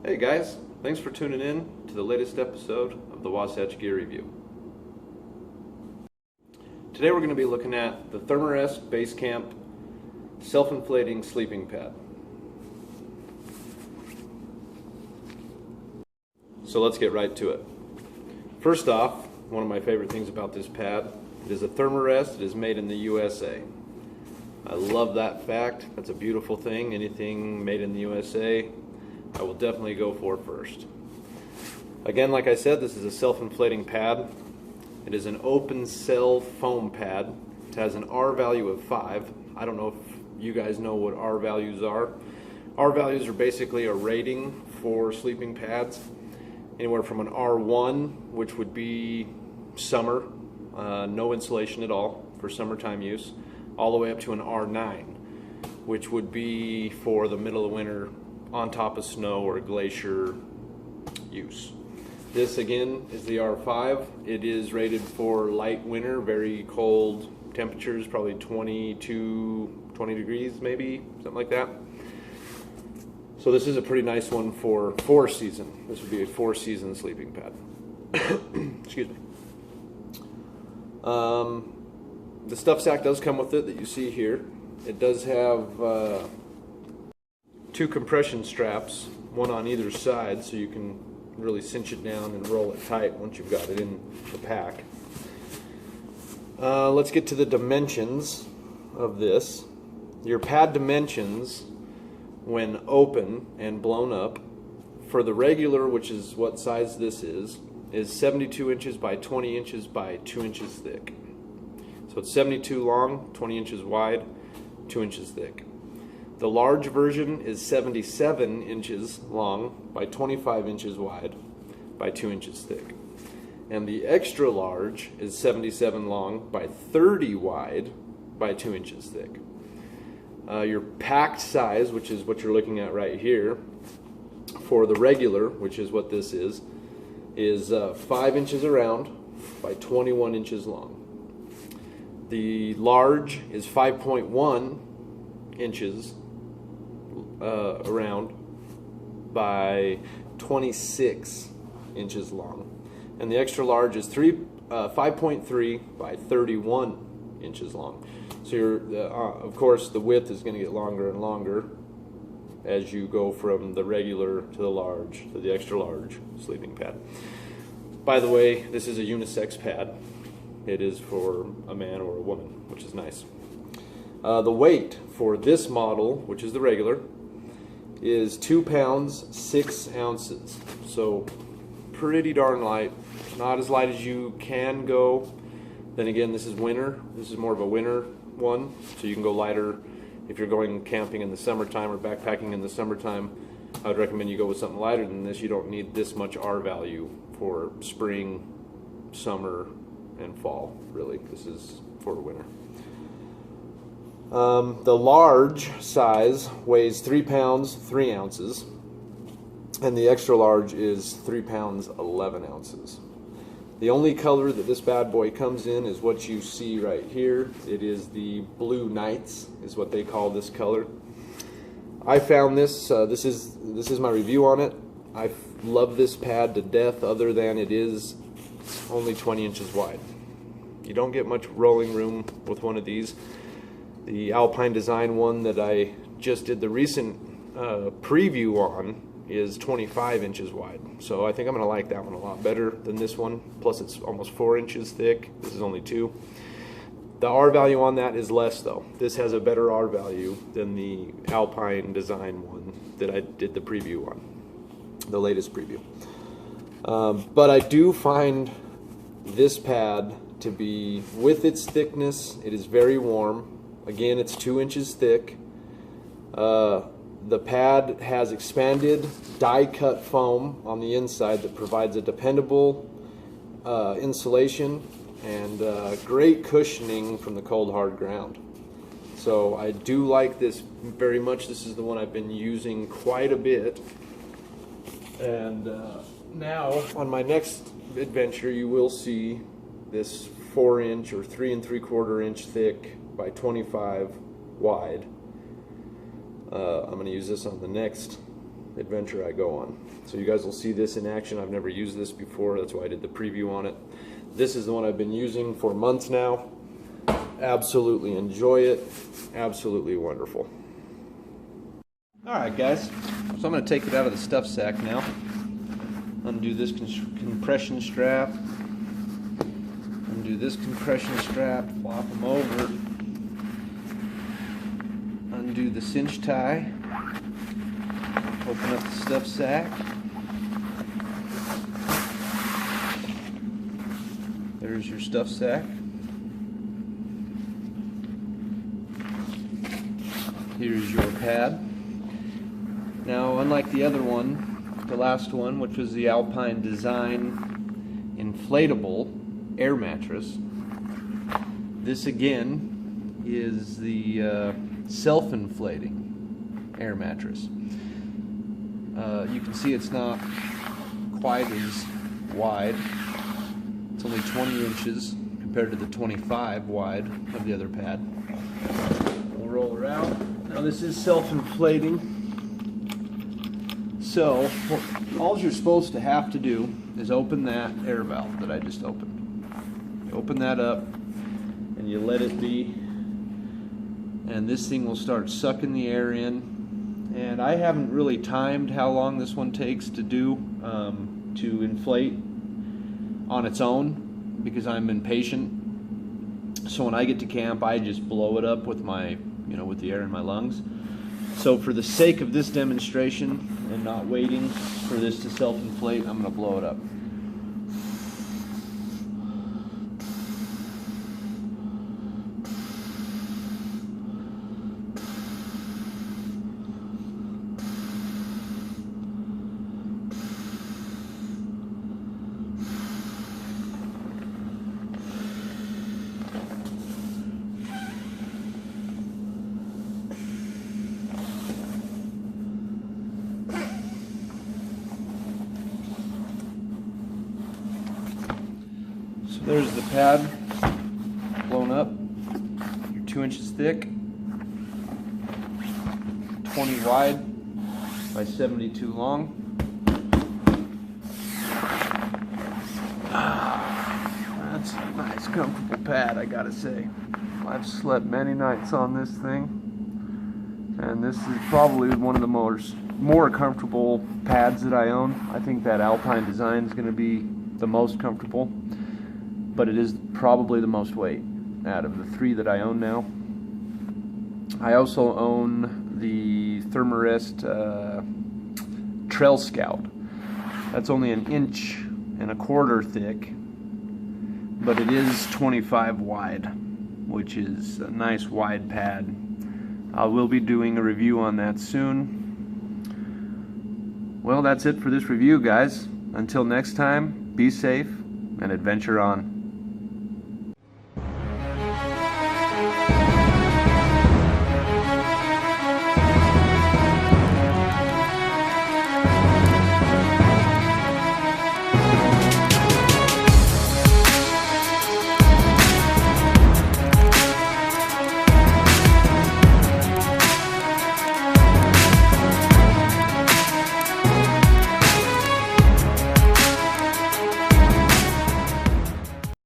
Hey guys, thanks for tuning in to the latest episode of the Wasatch Gear Review. Today we're going to be looking at the Therm-a-Rest Basecamp self-inflating sleeping pad. So let's get right to it. First off, one of my favorite things about this pad, it is a Thermarest. It is made in the USA. I love that fact. That's a beautiful thing. Anything made in the USA, I will definitely go for first. Again, like I said, this is a self-inflating pad. It is an open cell foam pad. It has an R value of 5. I don't know if you guys know what R values are. R values are basically a rating for sleeping pads. Anywhere from an R1, which would be summer, no insulation at all for summertime use, all the way up to an R9, which would be for the middle of winter on top of snow or glacier use. This again is the R5. It is rated for light winter, very cold temperatures, probably 20 degrees maybe, something like that. So this is a pretty nice one for 4-season. This would be a 4-season sleeping pad. Excuse me. The stuff sack does come with it that you see here. It does have 2 compression straps, one on either side, so you can really cinch it down and roll it tight once you've got it in the pack. Let's get to the dimensions of this. Your pad dimensions, when open and blown up, for the regular, which is what size this is 72 inches by 20 inches by 2 inches thick. So it's 72 long, 20 inches wide, 2 inches thick. The large version is 77 inches long by 25 inches wide by 2 inches thick. And the extra large is 77 long by 30 wide by 2 inches thick. Your packed size, which is what you're looking at right here, for the regular, which is what this is 5 inches around by 21 inches long. The large is 5.1 inches around by 26 inches long, and the extra large is 5.3 by 31 inches long. So of course the width is going to get longer and longer as you go from the regular to the large to the extra large sleeping pad. By the way, this is a unisex pad. It is for a man or a woman, which is nice. The weight for this model, which is the regular, is 2 pounds 6 ounces. So pretty darn light. Not as light as you can go. Then again, this is winter. This is more of a winter one, so you can go lighter if you're going camping in the summertime or backpacking in the summertime. I would recommend you go with something lighter than this. You don't need this much R value for spring, summer, and fall, really. This is for winter. The large size weighs 3 pounds 3 ounces, and the extra large is 3 pounds 11 ounces. The only color that this bad boy comes in is what you see right here. It is the Blue Nights, is what they call this color. I found this. This is my review on it. I love this pad to death, other than it is only 20 inches wide. You don't get much rolling room with one of these. The Alpine Design one that I just did the recent preview on is 25 inches wide. So I think I'm going to like that one a lot better than this one. Plus it's almost 4 inches thick. This is only 2. The R value on that is less though. This has a better R value than the Alpine Design one that I did the preview on, the latest preview. But I do find this pad to be, with its thickness, it is very warm. Again, it's 2 inches thick. The pad has expanded die-cut foam on the inside that provides a dependable insulation and great cushioning from the cold hard ground. So I do like this very much. This is the one I've been using quite a bit. And now on my next adventure you will see this 4-inch or 3 3/4 inch thick by 25 wide. I'm going to use this on the next adventure I go on. So you guys will see this in action. I've never used this before, that's why I did the preview on it. This is the one I've been using for months now. Absolutely enjoy it. Absolutely wonderful. Alright guys, so I'm going to take it out of the stuff sack now. Undo this compression strap. Undo this compression strap, flop them over. Undo the cinch tie. Open up the stuff sack. There's your stuff sack. Here's your pad. Now, unlike the other one, the last one, which was the Alpine Design inflatable air mattress, this again is the self-inflating air mattress. You can see it's not quite as wide. It's only 20 inches compared to the 25 wide of the other pad. We'll roll her out. Now this is self-inflating. So all you're supposed to have to do is open that air valve that I just opened. You open that up and you let it be, and this thing will start sucking the air in. And I haven't really timed how long this one takes to do, to inflate on its own, because I'm impatient. So when I get to camp, I just blow it up with my, with the air in my lungs. So for the sake of this demonstration and not waiting for this to self-inflate, I'm going to blow it up. There's the pad blown up. You're 2 inches thick, 20 wide by 72 long. That's a nice, comfortable pad, I gotta say. I've slept many nights on this thing, and this is probably one of the more comfortable pads that I own. I think that Alpine Design is going to be the most comfortable, but it is probably the most weight out of the 3 that I own now. I also own the Thermarest Trail Scout. That's only 1 1/4 inch thick, but it is 25 wide, which is a nice wide pad. I will be doing a review on that soon. Well, that's it for this review, guys. Until next time, be safe and adventure on.